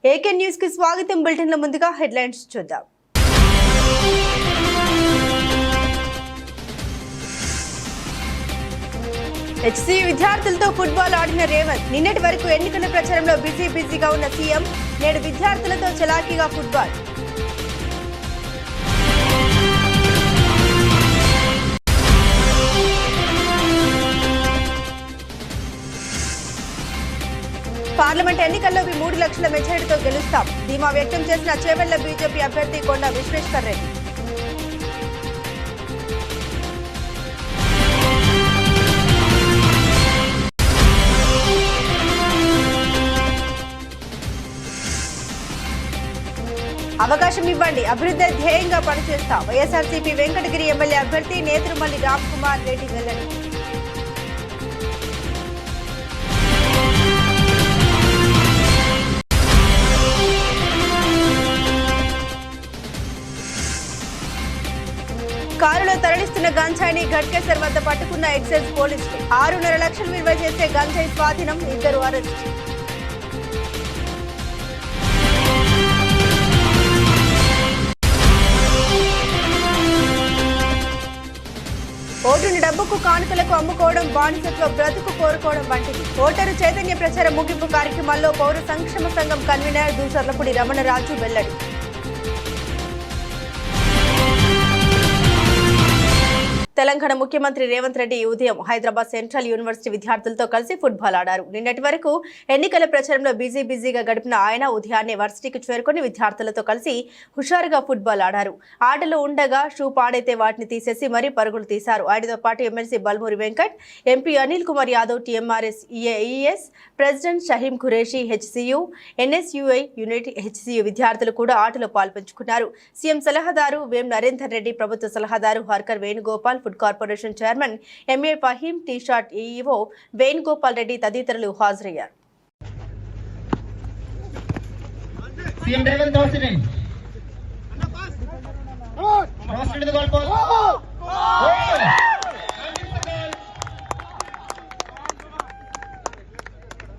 AK news కి స్వాగతం. బులెటిన్ల ముందుగా హెడ్లైన్స్ చూద్దాం. హెచ్సీయూ విద్యార్థులతో ఫుట్బాల్ ఆడిన రేవంత్. నిన్నటి వరకు ఎన్నికల ప్రచారంలో బిజీగా ఉన్న సీఎం నేడు విద్యార్థులతో చలాకీగా ఫుట్బాల్. పార్లమెంట్ ఎన్నికల్లో 3 లక్షల మెజారిటీతో గెలుస్తాం ధీమా వ్యక్తం చేసిన చేవెళ్ల బీజేపీ అభ్యర్థి కొండ విశ్వేశ్వర్ రెడ్డి. అవకాశం ఇవ్వండి, అభివృద్ధి ధ్యేయంగా పనిచేస్తాం వైఎస్ఆర్సీపీ వెంకటగిరి ఎమ్మెల్యే అభ్యర్థి నేదురుమల్లి రామ్ కుమార్ రెడ్డి వెల్లడి. కారులో తరలిస్తున్న గంజాయిని ఘట్కేసర్ వద్ద పట్టుకున్న ఎక్సైజ్ పోలీసులు. 6.5 లక్షలు విలువ చేసే గంజాయి స్వాధీనం, 2 అరెస్ట్. ఓటును డబ్బుకు కానుకలకు అమ్ముకోవడం, బానిసత్వ బ్రతుకు కోరుకోవడం వంటిది. ఓటరు చైతన్య ప్రచార ముగింపు కార్యక్రమాల్లో పౌర సంక్షేమ సంఘం కన్వీనర్ దూసర్లపూడి రమణరాజు వెల్లడి. తెలంగాణ ముఖ్యమంత్రి రేవంత్ రెడ్డి ఉదయం హైదరాబాద్ సెంట్రల్ యూనివర్సిటీ విద్యార్థులతో కలిసి ఫుట్బాల్ ఆడారు. నిన్నటి వరకు ఎన్నికల ప్రచారంలో బిజీగా గడిపిన ఆయన ఉదయాన్నే వర్సిటీకి చేరుకుని విద్యార్థులతో కలిసి హుషారుగా ఫుట్బాల్ ఆడారు. ఆటలో ఉండగా షూ పాడైతే వాటిని తీసేసి మరీ పరుగులు తీశారు. ఆయనతో పాటు MLC Balmoori Venkat, MP Anil Kumar Yadav, TMRS ES president Shaheem Qureshi, HCU, NSUI unit HCU విద్యార్థులు కూడా ఆటలో పాల్పంచుకున్నారు. సీఎం సలహాదారు వేం నరేందర్ రెడ్డి, ప్రభుత్వ సలహాదారు Harkar Venugopal, food corporation chairman MA Faheem, T SAT EEO Venugopal Reddy తదితరులు హాజరయ్యారు.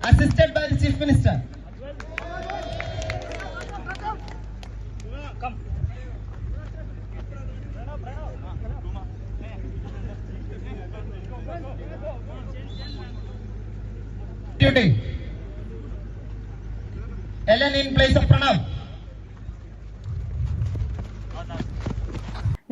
Assisted by the Chief Minister. Duty. Ellen in place of Pranav.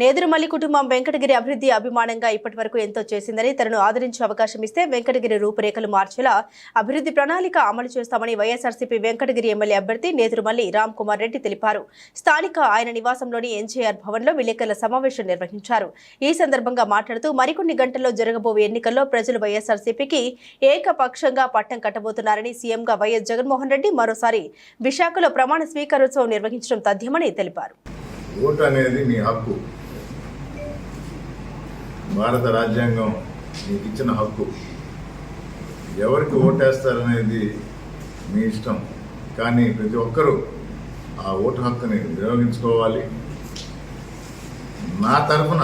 Nedurumalli కుటుంబం వెంకటగిరి అభివృద్ధి అభిమానంగా ఇప్పటి వరకు ఎంతో చేసిందని, తనను ఆదరించే అవకాశం ఇస్తే వెంకటగిరి రూపురేఖలు మార్చేలా అభివృద్ధి ప్రణాళిక అమలు చేస్తామని వైఎస్ఆర్సీపీ వెంకటగిరి ఎమ్మెల్యే అభ్యర్థి నేదురుమల్లి రామ్ కుమార్ రెడ్డి తెలిపారు. స్థానిక ఆయన నివాసంలోని ఎన్జీఆర్ భవన్లో విలేకరుల సమావేశం నిర్వహించారు. ఈ సందర్భంగా మాట్లాడుతూ మరికొన్ని గంటల్లో జరగబోయే ఎన్నికల్లో ప్రజలు వైఎస్ఆర్సీపీకి ఏకపక్షంగా పట్టం కట్టబోతున్నారని, సీఎంగా వైఎస్ జగన్మోహన్ రెడ్డి మరోసారి విశాఖలో ప్రమాణ స్వీకారోత్సవం నిర్వహించడం తథ్యమని తెలిపారు. ఓటు అనేది మీ హక్కు. భారత రాజ్యాంగం మీకు ఇచ్చిన హక్కు. ఎవరికి ఓటేస్తారనేది మీ ఇష్టం. కానీ ప్రతి ఒక్కరూ ఆ ఓటు హక్కుని వినియోగించుకోవాలి. నా తరఫున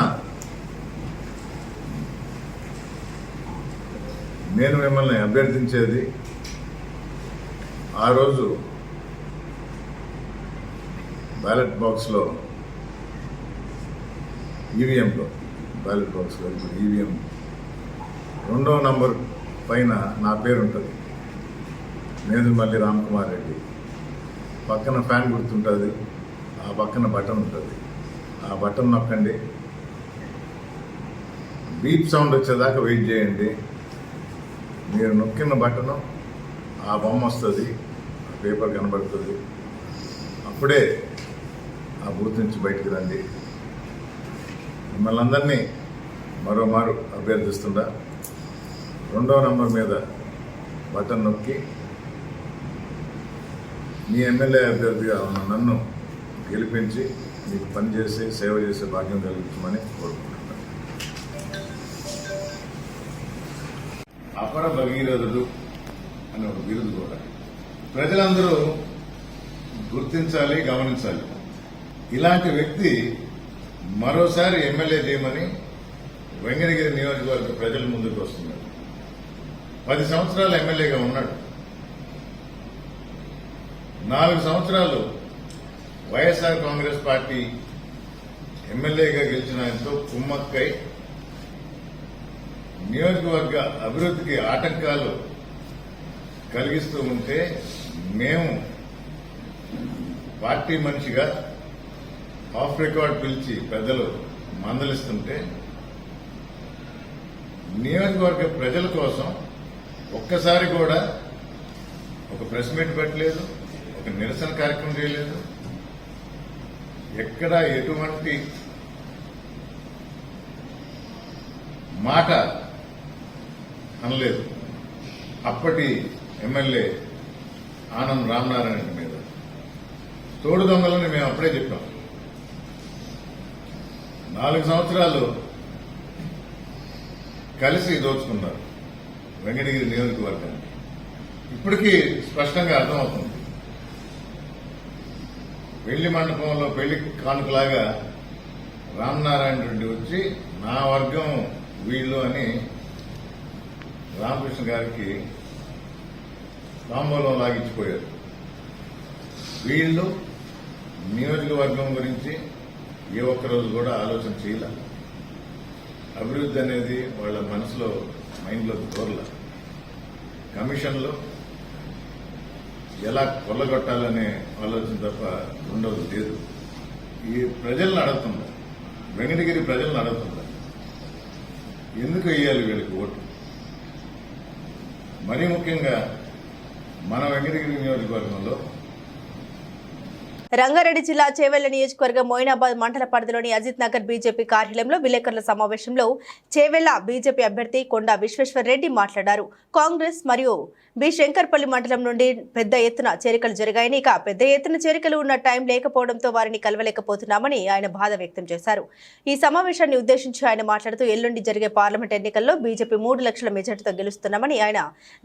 నేను మిమ్మల్ని అభ్యర్థించేది, ఆ రోజు బ్యాలెట్ బాక్స్లో ఈవీఎంలో బ్యాలెట్ బాక్స్లో ఈవీఎం 2వ నంబర్ పైన నా పేరు ఉంటుంది, నేదురుమల్లి రామ్ కుమార్ రెడ్డి. పక్కన ఫ్యాన్ గుర్తుంటుంది, ఆ పక్కన బటన్ ఉంటుంది. ఆ బటన్ నొక్కండి, బీప్ సౌండ్ వచ్చేదాకా వెయిట్ చేయండి. మీరు నొక్కిన బటను ఆ బొమ్మ వస్తుంది, ఆ పేపర్ కనబడుతుంది. అప్పుడే ఆ బూత్ నుంచి బయటకు రండి. మిమ్మల్ని అందరినీ మరోమారు అభ్యర్థిస్తుందా, 2వ నంబర్ మీద బటన్ నొక్కి మీ ఎమ్మెల్యే అభ్యర్థిగా ఉన్న నన్ను గెలిపించి మీకు పనిచేసి సేవ చేసే భాగ్యం కలిగించమని కోరుకుంటున్నాను. అపర భగీరథుడు అనే ఒక బిరుదు కూడా ప్రజలందరూ గుర్తించాలి, గమనించాలి. ఇలాంటి వ్యక్తి మరోసారి ఎమ్మెల్యే చేయమని వెంకటగిరి నియోజకవర్గ ప్రజల ముందుకు వస్తున్నారు. 10 సంవత్సరాలు ఎమ్మెల్యేగా ఉన్నాడు. 4 సంవత్సరాలు వైఎస్ఆర్ కాంగ్రెస్ పార్టీ ఎమ్మెల్యేగా గెలిచిన ఆయనతో కుమ్మక్కై నియోజకవర్గ అభివృద్ధికి ఆటంకాలు కలిగిస్తూ ఉంటే మేము పార్టీ మనిషిగా ఆఫ్ రికార్డ్ పిలిచి పెద్దలు మందలిస్తుంటే నియోజకవర్గ ప్రజల కోసం ఒక్కసారి కూడా ఒక ప్రెస్ మీట్ పెట్టలేదు, ఒక నిరసన కార్యక్రమం చేయలేదు, ఎక్కడ ఎటువంటి మాట అనలేదు. అప్పటి ఎమ్మెల్యే ఆనంద్ రామనారాయణ మీద తోడు దొంగలని మేము అప్పుడే చెప్పాం. 4 సంవత్సరాలు కలిసి దోచుకున్నారు వెంకటగిరి నియోజకవర్గాన్ని. ఇప్పటికీ స్పష్టంగా అర్థమవుతుంది. పెళ్లి మండపంలో పెళ్లి కానుకలాగా రామనారాయణ రెడ్డి వచ్చి నా వర్గం వీళ్ళు అని రామకృష్ణ గారికి తాంబూలం లాగించిపోయారు. వీళ్ళు నియోజకవర్గం గురించి ఏ ఒక్కరోజు కూడా ఆలోచన చేయలే. అభివృద్ధి అనేది వాళ్ళ మనసులో మైండ్లో దూరల. కమిషన్లో ఎలా కొల్లగొట్టాలనే ఆలోచన తప్ప రెండవది లేదు. ఈ ప్రజలను అడుగుతుందా, వెంకటగిరి ప్రజలను అడుగుతుందా, ఎందుకు వేయాలి వీళ్ళకి ఓటు? మరీ ముఖ్యంగా మన వెంకటగిరి నియోజకవర్గంలో రంగారెడ్డి జిల్లా చేవెళ్ల నియోజకవర్గం మోయినాబాద్ మండల పరిధిలోని అజిత్ నగర్ బీజేపీ కార్యాలయంలో విలేకరుల సమావేశంలో చేవెళ్ల బీజేపీ అభ్యర్థి కొండా విశ్వేశ్వర్ రెడ్డి మాట్లాడారు. కాంగ్రెస్ మరియు బి శంకర్పల్లి మండలం నుండి పెద్ద ఎత్తున చేరికలు జరిగాయని, ఇక పెద్ద ఎత్తున చేరికలు ఉన్న టైం లేకపోవడంతో వారిని కలవలేకపోతున్నామని ఆయన బాధ వ్యక్తం చేశారు. ఈ సమావేశాన్ని ఉద్దేశించి ఆయన మాట్లాడుతూ ఎల్లుండి జరిగే పార్లమెంట్ ఎన్నికల్లో బీజేపీ 3 లక్షల మెజార్టీతో గెలుస్తున్నామని ఆయన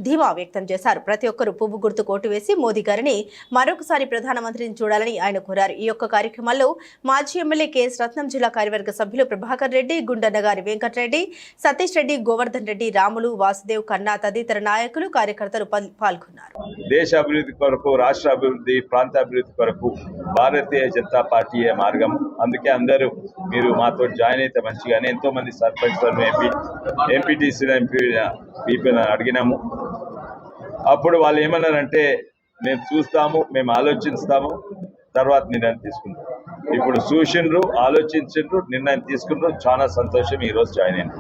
ధీమా వ్యక్తం చేశారు. ప్రతి ఒక్కరూ పువ్వు గుర్తు కోటు వేసి మోదీ గారిని మరొకసారి ప్రధానమంత్రిని చూడాలని ఆయన కోరారు. ఈ యొక్క కార్యక్రమంలో మాజీ ఎమ్మెల్యే కేఎస్ రత్నం, జిల్లా కార్యవర్గ సభ్యులు ప్రభాకర్ రెడ్డి, గుండన్నగారి వెంకటరెడ్డి, సతీష్ రెడ్డి, గోవర్ధన్ రెడ్డి, రాములు, వాసుదేవ్, కన్నా తదితర నాయకులు, కార్యకర్తలు పాల్గొన్నారు. దేశ అభివృద్ధి కొరకు, రాష్ట్ర అభివృద్ధి, ప్రాంత అభివృద్ధి కొరకు భారతీయ జనతా పార్టీయే మార్గం. అందుకే అందరూ మీరు మాతో జాయిన్ అయితే మంచిగానే. ఎంతో మంది సర్పంచ్లను, ఎంపీటీసీలను అడిగినాము. అప్పుడు వాళ్ళు ఏమన్నారంటే మేము చూస్తాము, మేము ఆలోచిస్తాము, తర్వాత నిర్ణయం తీసుకుంటాం. ఇప్పుడు చూసిండ్రు, ఆలోచించిండ్రు, నిర్ణయం తీసుకుండ్రు. చాలా సంతోషం. ఈరోజు జాయిన్ అయింది.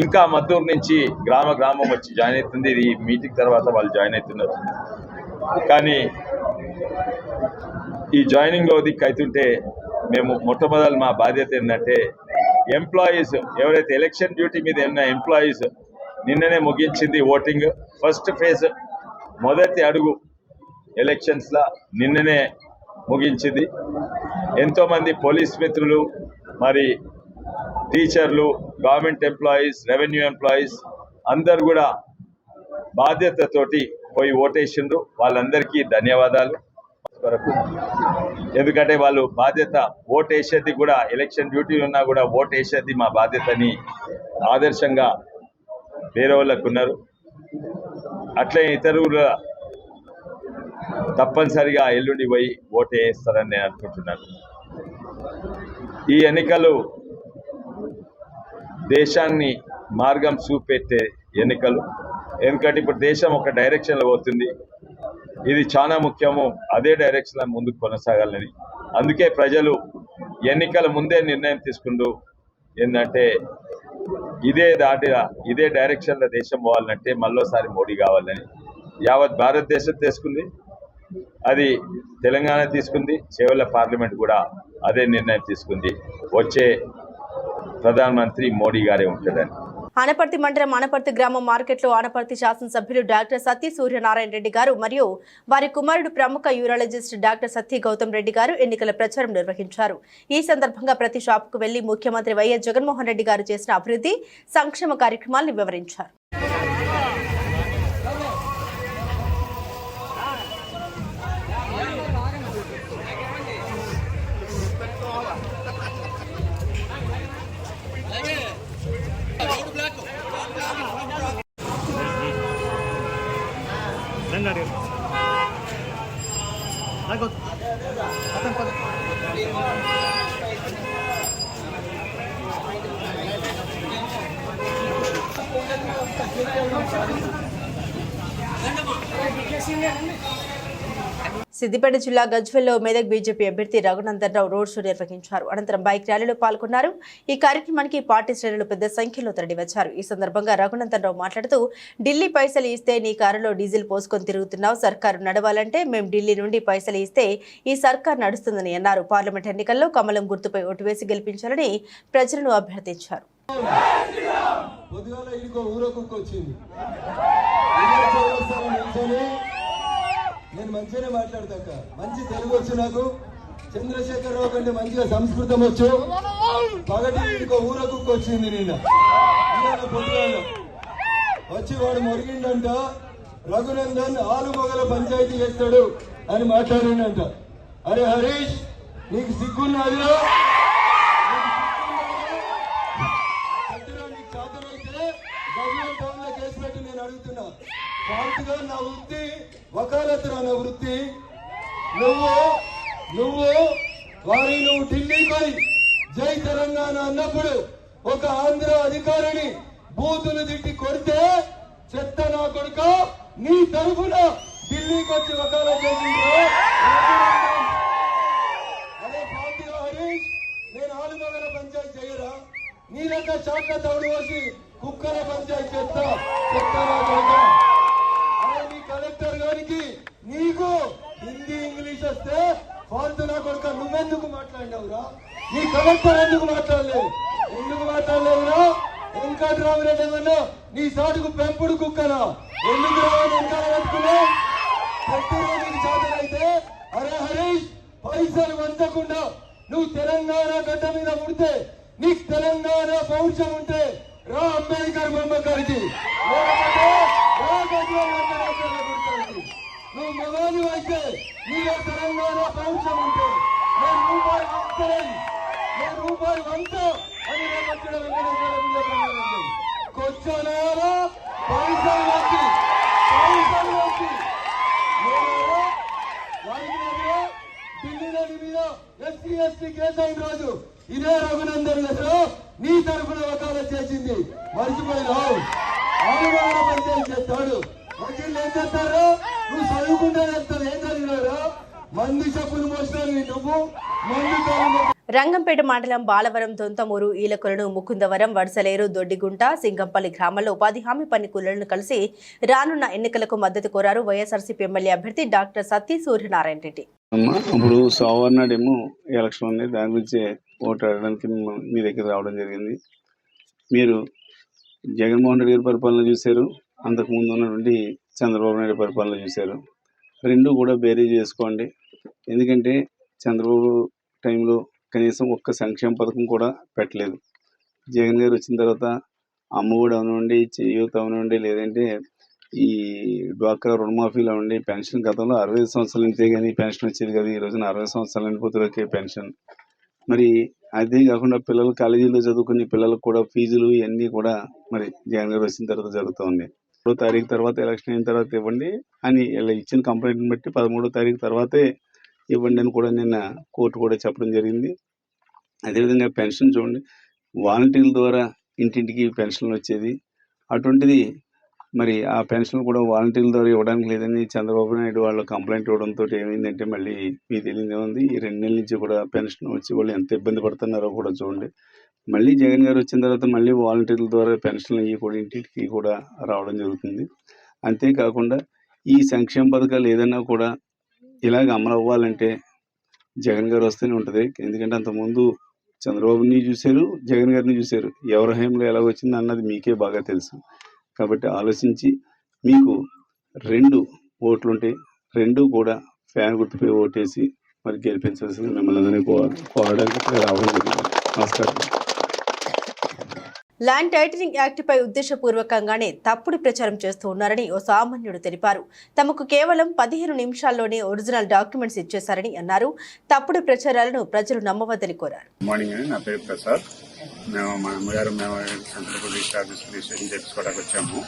ఇంకా మద్దూరు నుంచి గ్రామం వచ్చి జాయిన్ అవుతుంది. ఈ మీటింగ్ తర్వాత వాళ్ళు జాయిన్ అవుతున్నారు. కానీ ఈ జాయినింగ్లో దిక్కు అవుతుంటే మేము మొట్టమొదటి మా బాధ్యత ఏంటంటే ఎంప్లాయీస్ ఎవరైతే ఎలక్షన్ డ్యూటీ మీద ఉన్న ఎంప్లాయీస్ నిన్ననే ముగించింది ఓటింగ్. ఫస్ట్ ఫేజ్, మొదటి అడుగు ఎలక్షన్స్లో నిన్ననే ముగించింది. ఎంతోమంది పోలీస్ మిత్రులు, మరి టీచర్లు, గవర్నమెంట్ ఎంప్లాయీస్, రెవెన్యూ ఎంప్లాయీస్ అందరు కూడా బాధ్యతతోటి పోయి ఓటేసిండ్రు. వాళ్ళందరికీ ధన్యవాదాలు. ఎందుకంటే వాళ్ళు బాధ్యత ఓటేసేది కూడా, ఎలక్షన్ డ్యూటీ ఉన్నా కూడా ఓటేసేది మా బాధ్యతని ఆదర్శంగా వేరే వాళ్ళకు ఉన్నారు. అట్లే ఇతరులు తప్పనిసరిగా ఎల్లుండి పోయి ఓటు వేస్తారని నేను అనుకుంటున్నాను. ఈ ఎన్నికలు దేశాన్ని మార్గం చూపెట్టే ఎన్నికలు. ఎందుకంటే ఇప్పుడు దేశం ఒక డైరెక్షన్లో పోతుంది. ఇది చాలా ముఖ్యము. అదే డైరెక్షన్లో ముందుకు కొనసాగాలని. అందుకే ప్రజలు ఎన్నికల ముందే నిర్ణయం తీసుకుంటూ ఏంటంటే ఇదే డైరెక్షన్లో దేశం పోవాలంటే మళ్ళోసారి మోడీ కావాలని యావత్ భారతదేశం తీసుకుంది. అది తెలంగాణ తీసుకుంది. చేవెళ్ల పార్లమెంట్ కూడా అదే నిర్ణయం తీసుకుంది. వచ్చే ప్రధానమంత్రి మోడీ గారే ఉంటాడని. ఆనపర్తి మండలం ఆనపర్తి గ్రామం మార్కెట్లో ఆనపర్తి శాసనసభ్యులు డాక్టర్ సత్య సూర్యనారాయణ రెడ్డి గారు మరియు వారి కుమారుడు ప్రముఖ యూరాలజిస్ట్ డాక్టర్ సత్య గౌతమ్ రెడ్డి గారు ఎన్నికల ప్రచారం నిర్వహించారు. ఈ సందర్భంగా ప్రతి షాపుకు వెళ్లి ముఖ్యమంత్రి వైఎస్ జగన్మోహన్ రెడ్డి గారు చేసిన అభివృద్ధి సంక్షేమ కార్యక్రమాలను వివరించారు. సిద్దిపేట జిల్లా గజ్వెల్లో మెదక్ బీజేపీ అభ్యర్థి రఘునందన్ రావు రోడ్ షో నిర్వహించారు. అనంతరం బైక్ ర్యాలీలో పాల్గొన్నారు. ఈ కార్యక్రమానికి పార్టీ శ్రేణులు పెద్ద సంఖ్యలో తరలివచ్చారు. ఈ సందర్భంగా రఘునందన్ రావు మాట్లాడుతూ, ఢిల్లీ పైసలు ఇస్తే నీ కారులో డీజిల్ పోసుకొని తిరుగుతున్నావు, సర్కారు నడవాలంటే మేం ఢిల్లీ నుండి పైసలు ఇస్తే ఈ సర్కారు నడుస్తుందని అన్నారు. పార్లమెంట్ ఎన్నికల్లో కమలం గుర్తుపై ఓటు వేసి గెలిపించాలని ప్రజలను అభ్యర్థించారు. నేను మంచిగానే మాట్లాడతాక మంచి తెలుగు వచ్చు, నాకు చంద్రశేఖరరావు కంటే మంచిగా సంస్కృతం వచ్చు. పగటి ఇంకో ఊరకుక్క వచ్చింది నిన్న పొద్దుగాల వచ్చి వాడు మొరిగిండంట, రఘునందన్ ఆలుమొగల పంచాయతీ చేస్తాడు అని మాట్లాడిండంట. అరే హరీష్, నీకు సిగ్గున్నదిరా? నీకు చేతనైతే గవర్నమెంట్ టౌన్ లో కేసు పెట్టి నేను అడుగుతున్నా. పార్టీగా నా వృత్తి వకాలతురా, నా వృత్తి. నువ్వు ఢిల్లీ పోయి జై తెలంగాణ అన్నప్పుడు ఒక ఆంధ్ర అధికారిని బూతులు తిట్టి కొడితే చెత్త నా కొడుక నీ తరఫున ఢిల్లీకి వచ్చి వకాలత చేసిండ్రు. అదే పార్టీగా హరీష్, నేను ఆలుమగల పంచాయతీ చేయరా? నీ లెక్క చాట్ల తౌడు పోసి కుక్కల పంచాయతీ చెత్త నా కొడుక. నీ కలెక్టర్ గారికి నీకు హిందీ ఇంగ్లీష్ వస్తే ఫాల్తు నా కొడుక నువ్వెందుకు మాట్లాడినావురా? నీ కలెక్టర్ ఎందుకు మాట్లాడలేవురా? వెంకట్రామరెడ్డి ఏమన్నా నీ సాటుకు పెంపుడు కుక్కనా? ఎందుకు రావని వెనకాల పెట్టుకున్నావు? ప్రతిరోజు నీకు చేతనైతే అరే హరీష్, పైసలు వంచకుండా నువ్వు తెలంగాణ గడ్డ మీద పుడితే, నీకు తెలంగాణ పౌరుషం ఉంటే రా అంబేద్కర్ బొమ్మ కాడికి, నువ్వు మగాని అయితే నీలో తెలంగాణ పౌరుషం ఉంటే నేను రూపాయి వంట అని రేపొచ్చిన వెంకటేశ్వర కొచ్చానారా పైసలు వచ్చి ఢిల్లీ మీద ఎస్సీ ఎస్టీ కేసు అయిన రోజు ఇదే రఘునందన్ గారు నీ తరఫున వకాలత చేసింది, మర్చిపోయినావు. ఆలుమగల పంచాయతీ చేస్తాడు. వకీళ్ళు ఏం చేస్తారు? నువ్వు చదువుకుంటే చేస్తారు. ఏం చదివినారా? మంది చెప్పులు మోసినావు నువ్వు. రంగంపేట మండలం బాలవరం, దొంతమూరు, ఈలకొలను, ముకుందవరం, వడసలేరు, దొడ్డిగుంట, సింగంపల్లి గ్రామాల్లో ఉపాధి హామీ పని కూలీలను కలిసి రానున్న ఎన్నికలకు మద్దతు కోరారు వైఎస్ఆర్సీపీ ఎమ్మెల్యే అభ్యర్థి డాక్టర్ సత్తి సూర్యనారాయణ రెడ్డి. ఇప్పుడు సోమవారం నాడేమో ఎలక్షన్ ఉంది, దాని గురించి ఓటు అడగడానికి మీ దగ్గర రావడం జరిగింది. మీరు జగన్మోహన్ రెడ్డి గారి పరిపాలన చూశారు, అంతకుముందు ఉన్నటువంటి చంద్రబాబు నాయుడు పరిపాలన చూశారు. రెండు కూడా బేరీజ్ చేసుకోండి. ఎందుకంటే చంద్రబాబు టైంలో కనీసం ఒక్క సంక్షేమ పథకం కూడా పెట్టలేదు. జగన్ గారు వచ్చిన తర్వాత అమ్మఒడి అవనండి, చేయూత అవనండి, లేదంటే ఈ డ్వాక్రా రుణమాఫీలు అవ్వండి, పెన్షన్ గతంలో 65 సంవత్సరాలు నింతే కానీ పెన్షన్ వచ్చేది కదా. ఈ రోజున 60 సంవత్సరాలు నిండిపోతే పెన్షన్. మరి అదే కాకుండా పిల్లలు కాలేజీలో చదువుకునే పిల్లలకు కూడా ఫీజులు ఇవన్నీ కూడా మరి జగన్ గారు వచ్చిన తర్వాత జరుగుతూ ఉంది. 3వ తారీఖు తర్వాత ఎలక్షన్ అయిన తర్వాత ఇవ్వండి అని ఇలా ఇచ్చిన కంప్లైంట్ని బట్టి 13వ తారీఖు తర్వాతే ఇవ్వండి అని కూడా నిన్న కోర్టు కూడా చెప్పడం జరిగింది. అదేవిధంగా పెన్షన్ చూడండి, వాలంటీర్ల ద్వారా ఇంటింటికి పెన్షన్లు వచ్చేది. అటువంటిది మరి ఆ పెన్షన్ కూడా వాలంటీర్ల ద్వారా ఇవ్వడానికి లేదని చంద్రబాబు నాయుడు వాళ్ళు కంప్లైంట్ ఇవ్వడంతో ఏమైందంటే మళ్ళీ మీకు తెలియదే ఉంది. ఈ 2 నెలల నుంచి కూడా పెన్షన్ వచ్చి వాళ్ళు ఎంత ఇబ్బంది పడుతున్నారో కూడా చూడండి. మళ్ళీ జగన్ గారు వచ్చిన తర్వాత మళ్ళీ వాలంటీర్ల ద్వారా పెన్షన్లు అవి కూడా ఇంటికి కూడా రావడం జరుగుతుంది. అంతేకాకుండా ఈ సంక్షేమ పథకాలు ఏదైనా కూడా ఇలాగ అమలు అవ్వాలంటే జగన్ గారు వస్తూనే ఉంటుంది. ఎందుకంటే అంతకుముందు చంద్రబాబుని చూశారు, జగన్ గారిని చూశారు. ఎవరి హయాంలో ఎలా వచ్చింది అన్నది మీకే బాగా తెలుసు. కాబట్టి ఆలోచించి మీకు 2 ఓట్లుంటాయి, 2 కూడా ఫ్యాన్ గుర్తుపై ఓటేసి మరి గెలిపించాల్సింది మిమ్మల్ని అందరినీ కోరడానికి రావడం జరిగింది. నమస్కారం. ల్యాండ్ టైటిలింగ్ యాక్ట్పై ఉద్దేశపూర్వకంగానే తప్పుడు ప్రచారం చేస్తూ ఉన్నారని ఓ సామాన్యుడు తెలిపారు. తమకు కేవలం 15 నిమిషాల్లోనే ఒరిజినల్ డాక్యుమెంట్స్ ఇచ్చేశారని అన్నారు. తప్పుడు ప్రచారాలను ప్రజలు నమ్మవద్దని కోరారు. మార్నింగ్ అండి, నా పేరు ప్రసాద్. మా అమ్మగారు మేము సెంట్రల్ రిజిస్టర్ ఆఫీస్ రిజిస్ట్రేషన్ చేసుకోవడానికి వచ్చాము.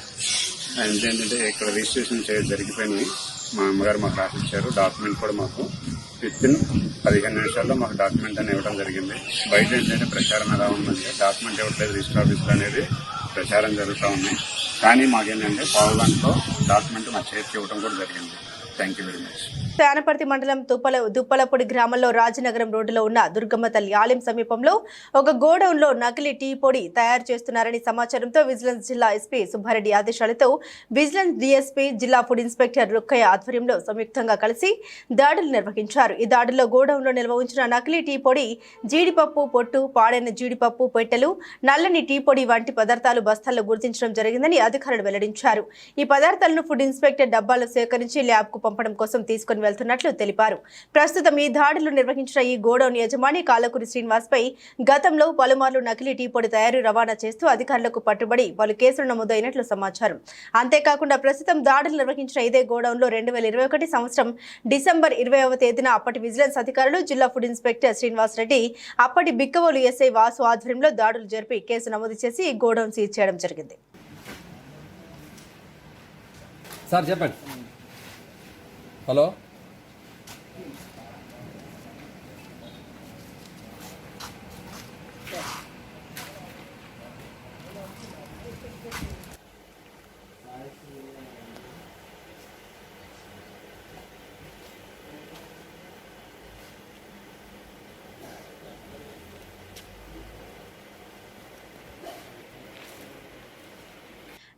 ఏంటంటే ఇక్కడ రిజిస్ట్రేషన్ జరిగిపోయినాయి. మా అమ్మగారు మాకు రాసిచ్చారు, డాక్యుమెంట్ కూడా మాకు వితిన్ 15 నిమిషాల్లో మాకు డాక్యుమెంట్ అని ఇవ్వడం జరిగింది. బయట ఏంటంటే ప్రచారం ఎలా ఉందంటే డాక్యుమెంట్ ఇవ్వట్లేదు రిజిస్టర్ ఆఫీస్లో అనేది ప్రచారం జరుగుతూ ఉంది. కానీ మాకేంటంటే పావుగంటలో డాక్యుమెంట్ మా చేతికి ఇవ్వడం కూడా జరిగింది. Thank you very much. Sanaparthi మండలం దుప్పలపూడి గ్రామంలో రాజనగరం రోడ్డులో ఉన్న దుర్గమ్మ తల్లి ఆలయం సమీపంలో ఒక గోడౌన్లో నకిలీ టీ పొడి తయారు చేస్తున్నారని సమాచారంతో విజిలెన్స్ జిల్లా ఎస్పీ సుబ్బారెడ్డి ఆదేశాలతో విజిలెన్స్ డీఎస్పీ జిల్లా ఫుడ్ ఇన్స్పెక్టర్ రుక్కయ్య ఆధ్వర్యంలో సంయుక్తంగా కలిసి దాడులు నిర్వహించారు. ఈ దాడుల్లో గోడౌన్లో నిల్వ ఉంచిన నకిలీ టీ పొడి, జీడిపప్పు పొట్టు, పాడైన జీడిపప్పు పెట్టెలు, నల్లని టీ పొడి వంటి పదార్థాలు బస్తాల్లో గుర్తించడం జరిగిందని అధికారులు వెల్లడించారు. ఈ పదార్థాలను ఫుడ్ ఇన్స్పెక్టర్ డబ్బాలు సేకరించి ల్యాబ్కు పంపడం కోసం తీసుకుని వెళ్తున్నట్లు తెలిపారు. ప్రస్తుతం ఈ దాడులు నిర్వహించిన ఈ గోడౌన్ యజమాని కాలకూరి శ్రీనివాస్ పై గతంలో పలుమార్లు నకిలీ టీ పొడి తయారు రవాణా చేస్తూ అధికారులకు పట్టుబడి పలు కేసులు నమోదైనట్లు సమాచారం. అంతేకాకుండా ప్రస్తుతం దాడులు నిర్వహించిన ఇదే గోడౌన్లో 2021 సంవత్సరం డిసెంబర్ 20వ తేదీన అప్పటి విజిలెన్స్ అధికారులు జిల్లా ఫుడ్ ఇన్స్పెక్టర్ శ్రీనివాస్ రెడ్డి, అప్పటి బిక్కవోలు ఎస్ఐ వాసు ఆధ్వర్యంలో దాడులు జరిపి కేసు నమోదు చేసి ఈ గోడౌన్ సీజ్ చేయడం జరిగింది. సార్ చెప్పండి. హలో,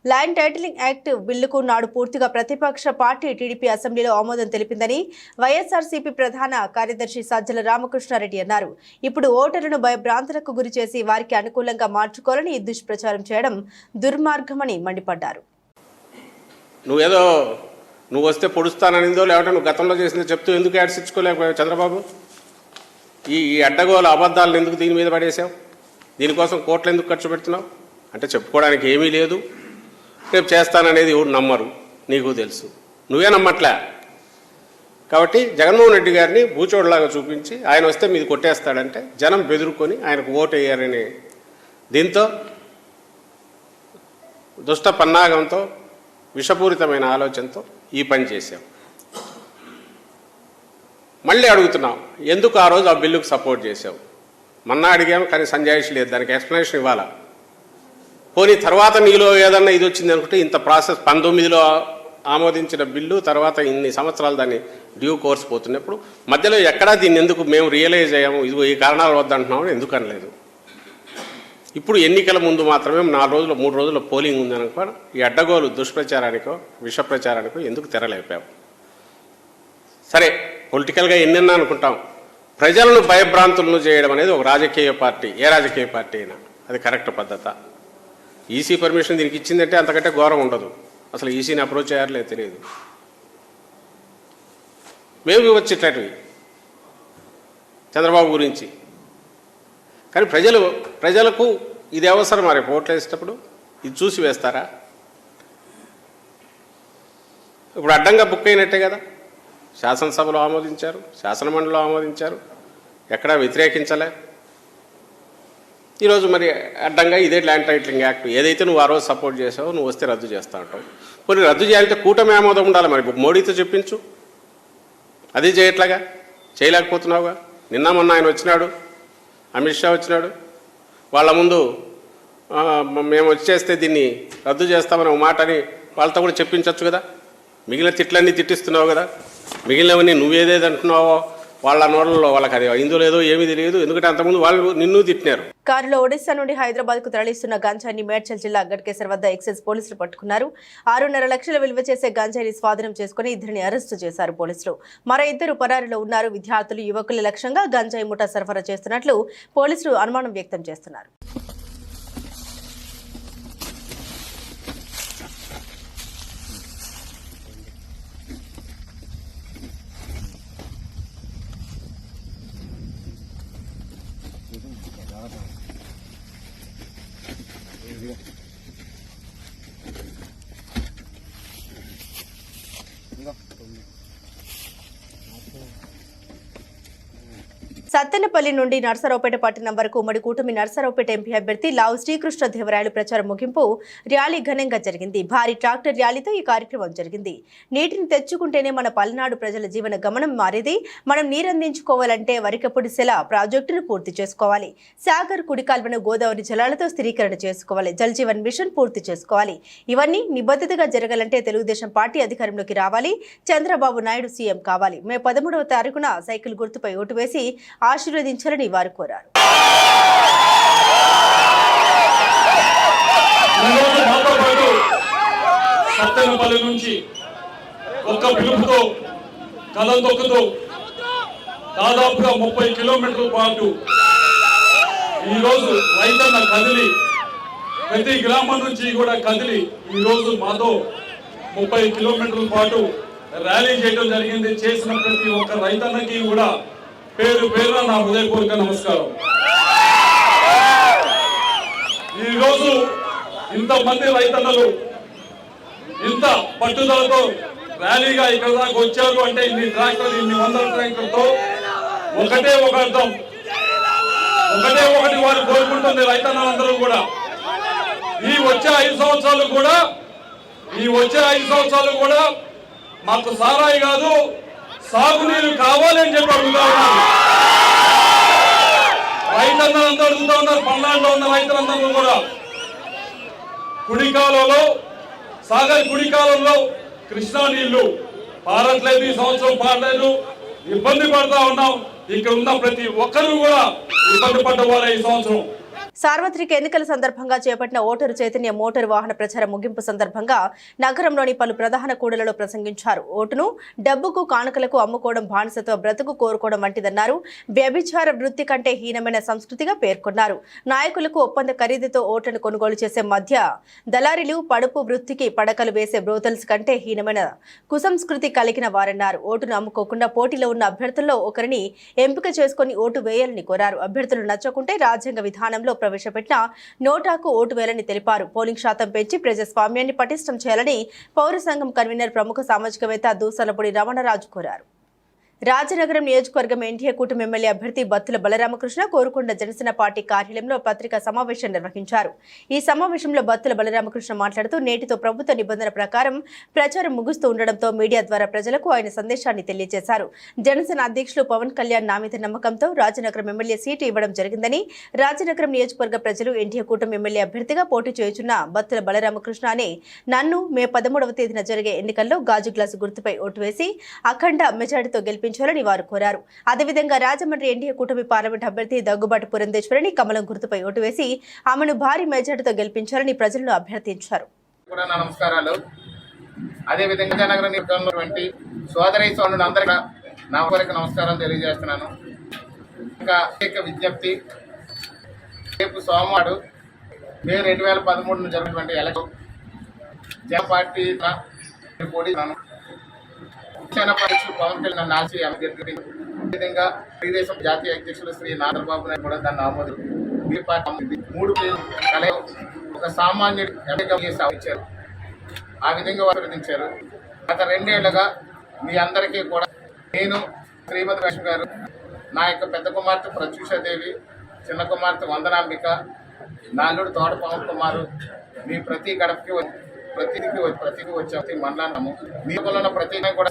ల్యాండ్ టైటిలింగ్ యాక్ట్ బిల్లుకు నాడు పూర్తిగా ప్రతిపక్ష పార్టీ టీడీపీ అసెంబ్లీలో ఆమోదం తెలిపిందని వైఎస్ఆర్సీపీ ప్రధాన కార్యదర్శి సజ్జల రామకృష్ణారెడ్డి అన్నారు. ఇప్పుడు ఓటర్లను భయభ్రాంతులకు గురి చేసి వారికి అనుకూలంగా మార్చుకోవాలని ఈ దుష్ప్రచారం చేయడం దుర్మార్గమని మండిపడ్డారు. నువ్వు వస్తే పొడుస్తాననిందో లేకపోతే నువ్వు గతంలో చేసిందో చెప్తూ ఎందుకు యాడ్స్ ఇచ్చుకోలేకపోయావు చంద్రబాబు? ఈ అడ్డగోలు అబద్ధాలను ఎందుకు దీని మీద పడేసావు? దీనికోసం కోట్లు ఎందుకు ఖర్చు పెడుతున్నావు? అంటే చెప్పుకోవడానికి ఏమీ లేదు. రేపు చేస్తాననేది ఎవరు నమ్మరు, నీకు తెలుసు, నువ్వే నమ్మట్లే. కాబట్టి జగన్మోహన్ రెడ్డి గారిని బూచోడ్లాగా చూపించి ఆయన వస్తే మీది కొట్టేస్తాడంటే జనం బెదురుకొని ఆయనకు ఓటు వేయారని దీంతో దుష్ట పన్నాగంతో విషపూరితమైన ఆలోచనతో ఈ పని చేశాం. మళ్ళీ అడుగుతున్నాం, ఎందుకు ఆ రోజు ఆ బిల్లుకు సపోర్ట్ చేసావు? మొన్న అడిగాము కానీ సంజాయిషి లేదు, దానికి ఎక్స్ప్లెనేషన్ ఇవ్వాలా. పోనీ తర్వాత నీలో ఏదన్నా ఇది వచ్చింది అనుకుంటే ఇంత ప్రాసెస్ 19లో ఆమోదించిన బిల్లు తర్వాత ఇన్ని సంవత్సరాలు దాన్ని డ్యూ కోర్స్ పోతున్నప్పుడు మధ్యలో ఎక్కడా దీన్ని ఎందుకు మేము రియలైజ్ అయ్యాము, ఇదిగో ఈ కారణాలు వద్దంటున్నామని ఎందుకు అనలేదు? ఇప్పుడు ఎన్నికల ముందు మాత్రమే 4 రోజులు 3 రోజుల పోలింగ్ ఉందనుకో ఈ అడ్డగోలు దుష్ప్రచారానికో విష ప్రచారానికో ఎందుకు తెరలేపావు? సరే, పొలిటికల్గా ఎన్నెన్నా అనుకుంటాం, ప్రజలను భయభ్రాంతులను చేయడం అనేది ఒక రాజకీయ పార్టీ, ఏ రాజకీయ పార్టీ అయినా అది కరెక్ట్ పద్ధత. ఈసీ పర్మిషన్ దీనికి ఇచ్చిందంటే అంతకంటే ఘోరం ఉండదు. అసలు ఈసీని అప్రోచ్ అయ్యారలేదు తెలియదు. మేము వచ్చేటటువంటివి చంద్రబాబు గురించి. కానీ ప్రజలకు ఇది అవసరం. మరి ఓట్లు వేసేటప్పుడు ఇది చూసి వేస్తారా? ఇప్పుడు అడ్డంగా బుక్ అయినట్టే కదా. శాసనసభలో ఆమోదించారు, శాసనమండలిలో ఆమోదించారు, ఎక్కడా వ్యతిరేకించలే. ఈరోజు మరి అడ్డంగా ఇదే ల్యాండ్ టైటిలింగ్ యాక్ట్ ఏదైతే నువ్వు ఆ రోజు సపోర్ట్ చేసావో నువ్వు వస్తే రద్దు చేస్తా ఉంటావు. కొన్ని రద్దు చేయాలంటే కూటమి ఆమోదం ఉండాలి. మరి మోడీతో చెప్పించు, అది చేయట్లేగా, చేయలేకపోతున్నావుగా. నిన్న మొన్న ఆయన వచ్చినాడు, అమిత్ షా వచ్చినాడు, వాళ్ళ ముందు మేము వచ్చేస్తే దీన్ని రద్దు చేస్తామని ఒక మాట అని వాళ్ళతో కూడా చెప్పించవచ్చు కదా. మిగిలిన తిట్లన్నీ తిట్టిస్తున్నావు కదా, మిగిలినవన్నీ నువ్వేదేది అంటున్నావో వాళ్ళ నోళ్ళలో వాళ్ళకి అది అయిందో లేదో ఏమీ తెలియదు. ఎందుకంటే అంతకుముందు వాళ్ళు నిన్ను తిట్టినారు. కారులో ఒడిశా నుండి హైదరాబాద్ కు తరలిస్తున్న గంజాయిని మేడ్చల్ జిల్లా గట్కేసర్ వద్ద ఎక్సైజ్ పోలీసులు పట్టుకున్నారు. 6.5 లక్షల విలువ చేసే గంజాయిని స్వాధీనం చేసుకుని ఇద్దరిని అరెస్టు చేశారు పోలీసులు. మరో 2 పరారీలో ఉన్నారు. విద్యార్థులు, యువకుల లక్ష్యంగా గంజాయి ముఠా సరఫరా చేస్తున్నట్లు పోలీసులు అనుమానం వ్యక్తం చేస్తున్నారు. సత్తెనపల్లి నుండి నర్సరావుపేట పట్టణం వరకు ఉమ్మడి కూటమి నర్సరావుపేట ఎంపీ అభ్యర్థి లావు శ్రీకృష్ణదేవరాయలు ప్రచార ముగింపు ర్యాలీ ఘనంగా జరిగింది. భారీ ట్రాక్టర్ ర్యాలీతో ఈ కార్యక్రమం జరిగింది. నీటిని తెచ్చుకుంటేనే మన పల్నాడు ప్రజల జీవన గమనం మారేది. మనం నీరందించుకోవాలంటే వరికపొడి సెల ప్రాజెక్టును పూర్తి చేసుకోవాలి. సాగర్ కుడికాల్వను గోదావరి జలాలతో స్థిరీకరణ చేసుకోవాలి. జల్ జీవన్ మిషన్ పూర్తి చేసుకోవాలి. ఇవన్నీ నిబద్ధతగా జరగాలంటే తెలుగుదేశం పార్టీ అధికారంలోకి రావాలి. చంద్రబాబు నాయుడు సీఎం కావాలి. మే 13వ తారీఖున సైకిల్ గుర్తుపై ఓటు వేసి ఆశీర్వదించాలని వారు కోరారు. సత్తెనపల్లి నుంచి ఒక్క పిలుపుతో కలందొక్కతో దాదాపుగా 30 కిలోమీటర్ల పాటు ఈరోజు రైతన్న కదిలి ప్రతి గ్రామం నుంచి కూడా కదిలి ఈరోజు మాతో 30 కిలోమీటర్ల పాటు ర్యాలీ చేయడం జరిగింది. చేసిన ప్రతి ఒక్క రైతన్నకి కూడా పేరు పేరున నా హృదయపూర్వక నమస్కారం. ఈరోజు ఇంతమంది రైతన్నలు ఇంత పట్టుదలతో ర్యాలీగా ఇక్కడ దాకా వచ్చారు అంటే ఇన్ని ట్రాక్టర్, ఇన్ని వందల ట్రాక్టర్తో ఒకటే ఒక అర్థం, ఒకటి వారు కోరుకుంటుంది రైతన్నలందరూ కూడా ఈ వచ్చే 5 సంవత్సరాలు కూడా మాకు సారాయి కాదు సాగునీరు కావాలని చెప్పి అడుగుతా ఉన్నారు. రైతన్నలందరూ అడుగుతా ఉన్నారు. పల్నాడులో ఉన్న రైతులందరూ కూడా కుడికాలంలో సాగర్ కుడికాలంలో కృష్ణా నీళ్లు పారట్లేదు, ఈ సంవత్సరం పారలేదు, ఇబ్బంది పడతా ఉన్నాం. ఇక్కడ ఉన్న ప్రతి ఒక్కరూ కూడా ఇబ్బంది పడ్డవారే ఈ సంవత్సరం. సార్వత్రిక ఎన్నికల సందర్భంగా చేపట్టిన ఓటరు చైతన్య మోటారు వాహన ప్రచార ముగింపు సందర్భంగా నగరంలోని పలు ప్రధాన కూడలలో ప్రసంగించారు. ఓటును డబ్బుకు కానుకలకు అమ్ముకోవడం బానిసత్వ బ్రతుకు కోరుకోవడం వంటిదన్నారు. వ్యభిచార వృత్తి కంటే హీనమైన సంస్కృతిగా పేర్కొన్నారు. నాయకులకు ఒప్పంద ఖరీదుతో ఓట్లను కొనుగోలు చేసే మధ్య దళారీలు పడుపు వృత్తికి పడకలు వేసే బ్రోతల్స్ కంటే హీనమైన కుసంస్కృతి కలిగిన వారన్నారు. ఓటును అమ్ముకోకుండా పోటీలో ఉన్న అభ్యర్థుల్లో ఒకరిని ఎంపిక చేసుకుని ఓటు వేయాలని కోరారు. అభ్యర్థులు నచ్చకుంటే రాజ్యాంగ విధానంలో ప్రవేశపెట్టిన నోటాకు ఓటు వేయాలని తెలిపారు. పోలింగ్ శాతం పెంచి ప్రజాస్వామ్యాన్ని పటిష్టం చేయాలని పౌర సంఘం కన్వీనర్ ప్రముఖ సామాజికవేత్త దూసలపూడి రమణరాజు కోరారు. రాజనగరం నియోజకవర్గం ఎన్డీఏ కూటమి ఎమ్మెల్యే అభ్యర్థి బత్తుల బలరామకృష్ణ కోరుకొండ జనసేన పార్టీ కార్యాలయంలో పత్రికా సమావేశం నిర్వహించారు. ఈ సమావేశంలో బత్తుల బలరామకృష్ణ మాట్లాడుతూ నేటితో ప్రభుత్వ నిబంధన ప్రకారం ప్రచారం ముగుస్తూ ఉండడంతో మీడియా ద్వారా ప్రజలకు ఆయన సందేశాన్ని తెలియజేశారు. జనసేన అధ్యక్షులు పవన్ కళ్యాణ్ నా మీద నమ్మకంతో రాజనగరం ఎమ్మెల్యే సీటు ఇవ్వడం జరిగిందని, రాజనగరం నియోజకవర్గ ప్రజలు ఎన్డీఏ కూటమి ఎమ్మెల్యే అభ్యర్థిగా పోటీ చేయుచున్న బత్తుల బలరామకృష్ణ అనే నన్ను మే 13వ తేదీన జరిగే ఎన్నికల్లో గాజు గ్లాసు గుర్తుపై ఓటు వేసి అఖండ మెజార్టీతో గెలిపించాలని వారు కోరారు. అదేవిధంగా రాజమండ్రి ఎన్డీఏ కూటమి పార్లమెంట్ అభ్యర్థి దగ్గుబాటి పురంధేశ్వరిని కమలం గుర్తుపై ఓటు వేసి ఆమెను భారీ మెజార్టీతో గెలిపించాలని ప్రజలను అభ్యర్థించారు. నమస్కారాలు. అదేవిధంగా నగర నియోజకవర్గంలో సోదరి సోదరులు అందరికీ నా కొరకు నమస్కారం తెలియజేస్తున్నాను. ఇంకా విజ్ఞప్తి, రేపు సోమవారం మే 2013 జరిగినటువంటి ఎలక్షన్ జన పార్టీ పోటీ పవన్ కళ్యాణ్ నాసి అభ్యర్థి, విధంగా తెలుగుదేశం జాతీయ అధ్యక్షులు శ్రీ నాగబాబు నాయుడు కూడా దాన్ని ఆమోదం. మీ పార్టీ 3 కలయి ఒక సామాన్యుడు ఇచ్చారు. ఆ విధంగా వర్తించారు. గత 2 ఏళ్లుగా మీ అందరికీ కూడా నేను, శ్రీమతి లక్ష్మి గారు, నా యొక్క పెద్ద కుమార్తె ప్రత్యూషాదేవి, చిన్న కుమార్తె వందనాంబిక, నా అల్లుడు తోట పవన్ కుమారు, మీ ప్రతి గడపకి ప్రతికి వచ్చాము. మండలాము మీ వల్ల ప్రతి కూడా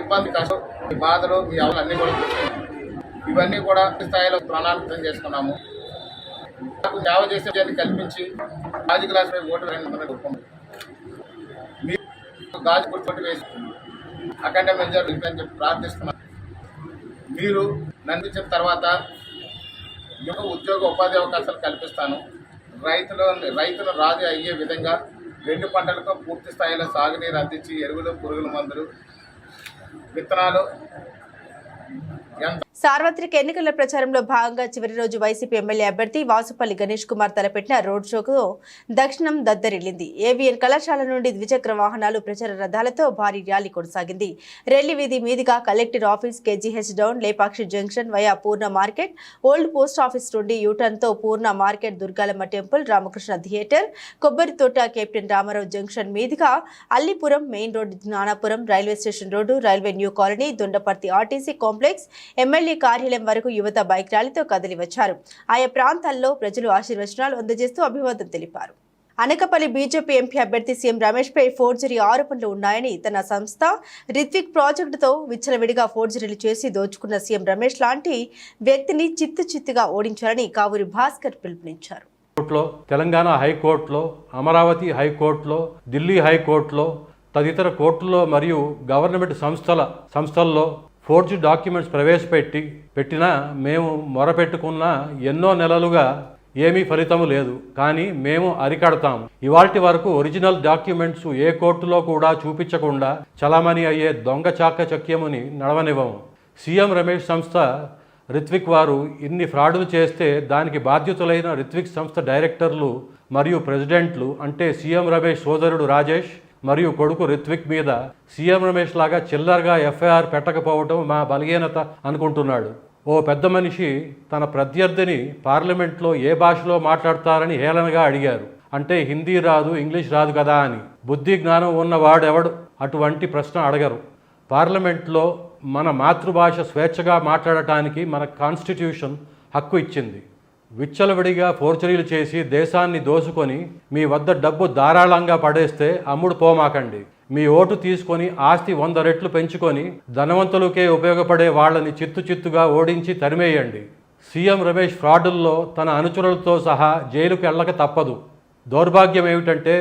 ఇబ్బంది, కష్టం, మీ బాధలు, మీ అవలు అన్నీ కూడా ఇవన్నీ కూడా స్థాయిలో ప్రణాళికం చేసుకున్నాము. నాకు సేవ చేసే కల్పించి గాజు గ్లాస్ ఓటు వేసుకున్నాను. మీరు గాజు గుర్తు వేసి అఖండ మెజారిటీ అని చెప్పి ప్రార్థిస్తున్నాను. మీరు నందించిన తర్వాత మీకు ఉద్యోగ ఉపాధి అవకాశాలు కల్పిస్తాను. రైతులు రాజు అయ్యే విధంగా 2 పంటలకు పూర్తి స్థాయిలో సాగునీరు అందించి ఎరువులు, పురుగుల మందులు, విత్తనాలు. సార్వత్రిక ఎన్నికల ప్రచారంలో భాగంగా చివరి రోజు వైసీపీ ఎమ్మెల్యే అభ్యర్థి వాసుపల్లి గణేష్ కుమార్ తలపెట్టిన రోడ్ షోకు దక్షిణం దద్దరిల్లింది. ఏవిఎన్ కళాశాల నుండి ద్విచక్ర వాహనాలు, ప్రచార రథాలతో భారీ ర్యాలీ కొనసాగింది. రెల్లి వీధి మీదుగా collector office, KGH down, Lepakshi junction via Purna market, old post office నుండి యూటర్న్ తో Purna market, Durgalamma temple, Ramakrishna theatre, Kobbari Thota, captain Ramarao junction మీదుగా Allipuram main road, Gnanapuram railway station road, railway new colony, Dondaparthi RTC complex, MLA MLA కార్యాలయం వరకు యువత బైక్ ర్యాలీతో కదిలి వచ్చారు. ఆయా ప్రాంతాల్లో ప్రజలు ఆశీర్వచనాలు అందజేస్తూ అభివాదం తెలిపారు. అనకపల్లి బీజేపీ ఎంపీ అభ్యర్థి సీఎం రమేష్ పై ఫోర్జరీ ఆరోపణలు ఉన్నాయని తన సంస్థ రిత్విక్ ప్రాజెక్టుతో విచ్చలవిడిగా ఫోర్జరీలు చేసి దోచుకున్న సీఎం రమేష్ లాంటి వ్యక్తిని చిత్తుగా ఓడించాలని కావూరి భాస్కర్ పిలుపునిచ్చారు. తెలంగాణ హైకోర్టులో, అమరావతి హైకోర్టులో, ఢిల్లీ హైకోర్టులో, తదితర కోర్టుల్లో మరియు గవర్నమెంట్ సంస్థల్లో ఫోర్జీ డాక్యుమెంట్స్ పెట్టినా మేము మొరపెట్టుకున్న ఎన్నో నెలలుగా ఏమీ ఫలితము లేదు. కానీ మేము అరికడతాము. ఇవాల్టి వరకు ఒరిజినల్ డాక్యుమెంట్స్ ఏ కోర్టులో కూడా చూపించకుండా చలామణి అయ్యే దొంగ చాకచక్యముని నడవనివ్వము. సీఎం రమేష్ సంస్థ రిత్విక్ వారు ఇన్ని ఫ్రాడులు చేస్తే దానికి బాధ్యతలైన రిత్విక్ సంస్థ డైరెక్టర్లు మరియు ప్రెసిడెంట్లు అంటే సీఎం రమేష్ సోదరుడు రాజేష్ మరియు కొడుకు రిత్విక్ మీద సీఎం రమేష్ లాగా చిల్లరగా ఎఫ్ఐఆర్ పెట్టకపోవడం మా బలహీనత అనుకుంటున్నాడు. ఓ పెద్ద మనిషి తన ప్రత్యర్థిని పార్లమెంట్లో ఏ భాషలో మాట్లాడతారని హేళనగా అడిగారు. అంటే హిందీ రాదు, ఇంగ్లీష్ రాదు కదా అని. బుద్ధి జ్ఞానం ఉన్నవాడెవడు అటువంటి ప్రశ్న అడగరు. పార్లమెంట్లో మన మాతృభాష స్వేచ్ఛగా మాట్లాడటానికి మన కాన్స్టిట్యూషన్ హక్కు ఇచ్చింది. విచ్చలవిడిగా ఫోర్జరీలు చేసి దేశాన్ని దోసుకొని మీ వద్ద డబ్బు ధారాళంగా పడేస్తే అమ్ముడు పోమాకండి. మీ ఓటు తీసుకొని ఆస్తి 100 రెట్లు పెంచుకొని ధనవంతులకే ఉపయోగపడే వాళ్ళని చిత్తుగా ఓడించి తరిమేయండి. సీఎం రమేష్ ఫ్రాడుల్లో తన అనుచరులతో సహా జైలుకు వెళ్ళక తప్పదు. దౌర్భాగ్యం ఏమిటంటే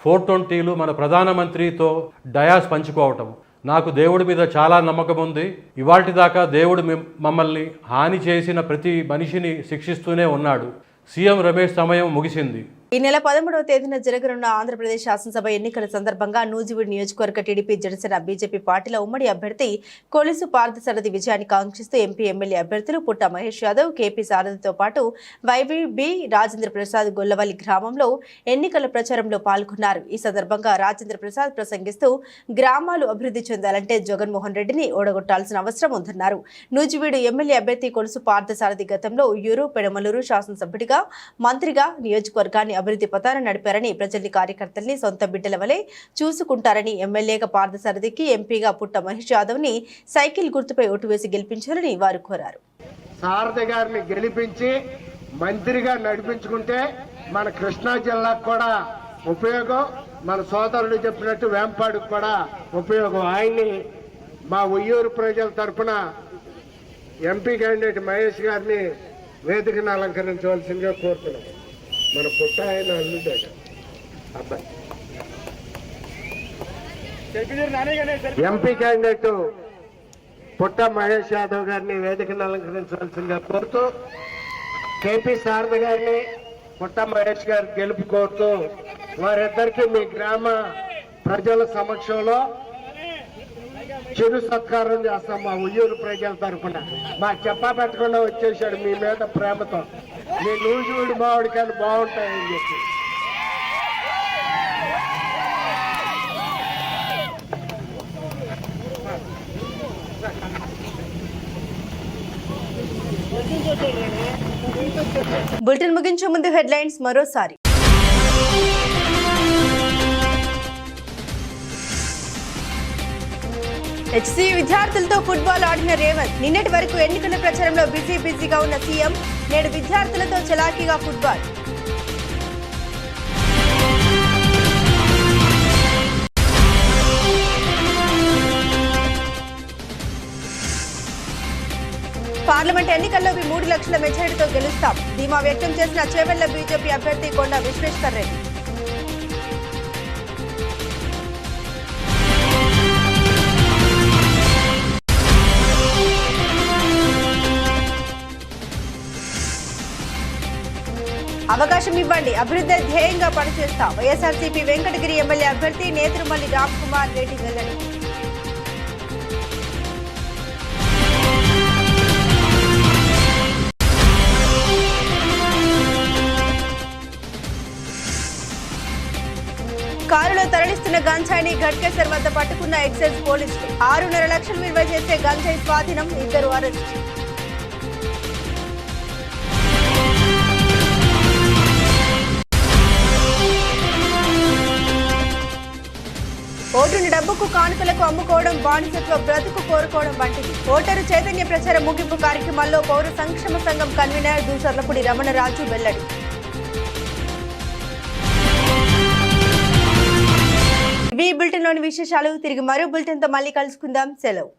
420లు మన ప్రధానమంత్రితో డయాస్ పంచుకోవటం. నాకు దేవుడి మీద చాలా నమ్మకం ఉంది. ఇవాల్టిదాకా దేవుడు మమ్మల్ని హాని చేసిన ప్రతి మనిషిని శిక్షిస్తూనే ఉన్నాడు. సీఎం రమేష్ సమయం ముగిసింది. ఈ నెల 13వ తేదీన జరగనున్న ఆంధ్రప్రదేశ్ శాసనసభ ఎన్నికల సందర్భంగా నూజివీడు నియోజకవర్గ టీడీపీ జనసేన బీజేపీ పార్టీల ఉమ్మడి అభ్యర్థి కొలుసు పార్థసారథి విజయాన్ని కాంక్షిస్తూ ఎంపీ ఎమ్మెల్యే అభ్యర్థులు పుట్ట మహేష్ యాదవ్, కేపీ సారథితో పాటు వైబీ రాజేంద్ర ప్రసాద్ గొల్లవల్లి గ్రామంలో ఎన్నికల ప్రచారంలో పాల్గొన్నారు. ఈ సందర్భంగా రాజేంద్ర ప్రసాద్ ప్రసంగిస్తూ గ్రామాలు అభివృద్ధి చెందాలంటే జగన్మోహన్ రెడ్డిని ఓడగొట్టాల్సిన అవసరం ఉందన్నారు. నూజివీడు ఎమ్మెల్యే అభ్యర్థి కొలుసు పార్థసారథి గతంలో ఉయ్యూరు, పెడమలూరు శాసనసభ్యుడిగా, మంత్రిగా నియోజకవర్గాన్ని అభివృద్ధి పథాన నడిపారని, ప్రజల్ని కార్యకర్తల్ని సొంత బిడ్డల వలె చూసుకుంటారని, ఎమ్మెల్యేగా పార్థసారథికి, ఎంపీగా పుట్ట మహేష్ యాదవ్ ని సైకిల్ గుర్తుపై ఓటు వేసి గెలిపించాలని వారు కోరారు. సారథి గారిని గెలిపించి మంత్రిగా నడిపించుకుంటే మన కృష్ణా జిల్లాకు కూడా ఉపయోగం, మన సోదరుడు చెప్పినట్టు వేంపాడుకు కూడా ఉపయోగం. ఆయన్ని మా ఉయ్యూరు ప్రజల తరఫున ఎంపీ క్యాండిడేట్ మహేష్ గారిని వేదికను అలంకరించవలసిందిగా కోరుతున్నాం. మన పుట్ట ఆయన అల్లుడాడు అబ్బాయి. ఎంపీ క్యాండిడేట్ పుట్ట మహేష్ యాదవ్ గారిని వేదికను అలంకరించవలసిందిగా కోరుతూ, కేపీ శారద గారిని పుట్ట మహేష్ గారి గెలుపు కోరుతూ వారిద్దరికీ మీ గ్రామ ప్రజల సమక్షంలో చిరు సత్కారం చేస్తాం. మా ఉయ్యూరు ప్రజల తరఫున మాకు చెప్పా పెట్టకుండా వచ్చేసాడు మీ మీద ప్రేమతో. మీ నూజివీడు మామిడికాయలు బాగుంటాయని చెప్పి. బులెటిన్ ముగించే ముందు హెడ్లైన్స్ మరోసారి. హెచ్సీయూ విద్యార్థులతో ఫుట్బాల్ ఆడిన రేవంత్. నిన్నటి వరకు ఎన్నికల ప్రచారంలో బిజీగా ఉన్న సీఎం నేడు విద్యార్థులతో చలాకీగా ఫుట్బాల్. పార్లమెంట్ ఎన్నికల్లో 3 లక్షల మెజారిటీతో గెలుస్తాం ధీమా వ్యక్తం చేసిన చేవెళ్ల బీజేపీ అభ్యర్థి కొండ విశ్వేశ్వర్ రెడ్డి. అవకాశం ఇవ్వండి, అభివృద్ధి ధ్యేయంగా పనిచేస్తాం వైఎస్ఆర్సీపీ వెంకటగిరి ఎమ్మెల్యే అభ్యర్థి నేత్రుమల్లి రామ్ కుమార్ రెడ్డి వెల్లడి. కారులో తరలిస్తున్న గంజాయిని ఘట్కేసర్ వద్ద పట్టుకున్న ఎక్సైజ్ పోలీసులు. 6.5 లక్షలు విలువ చేసే గంజాయి స్వాధీనం, 2 అరెస్ట్. ఓటును డబ్బుకు కానుకలకు అమ్ముకోవడం బానిసత్వ బ్రతుకు కోరుకోవడం వంటిది. ఓటరు చైతన్య ప్రచార ముగింపు కార్యక్రమాల్లో పౌర సంక్షేమ సంఘం కన్వీనర్ దూసర్లపూడి రమణరాజు వెల్లడి. ఇవి బులెటిన్లోని విశేషాలు. తిరిగి మరో బులెటిన్తో మళ్ళీ కలుసుకుందాం. సెలవు.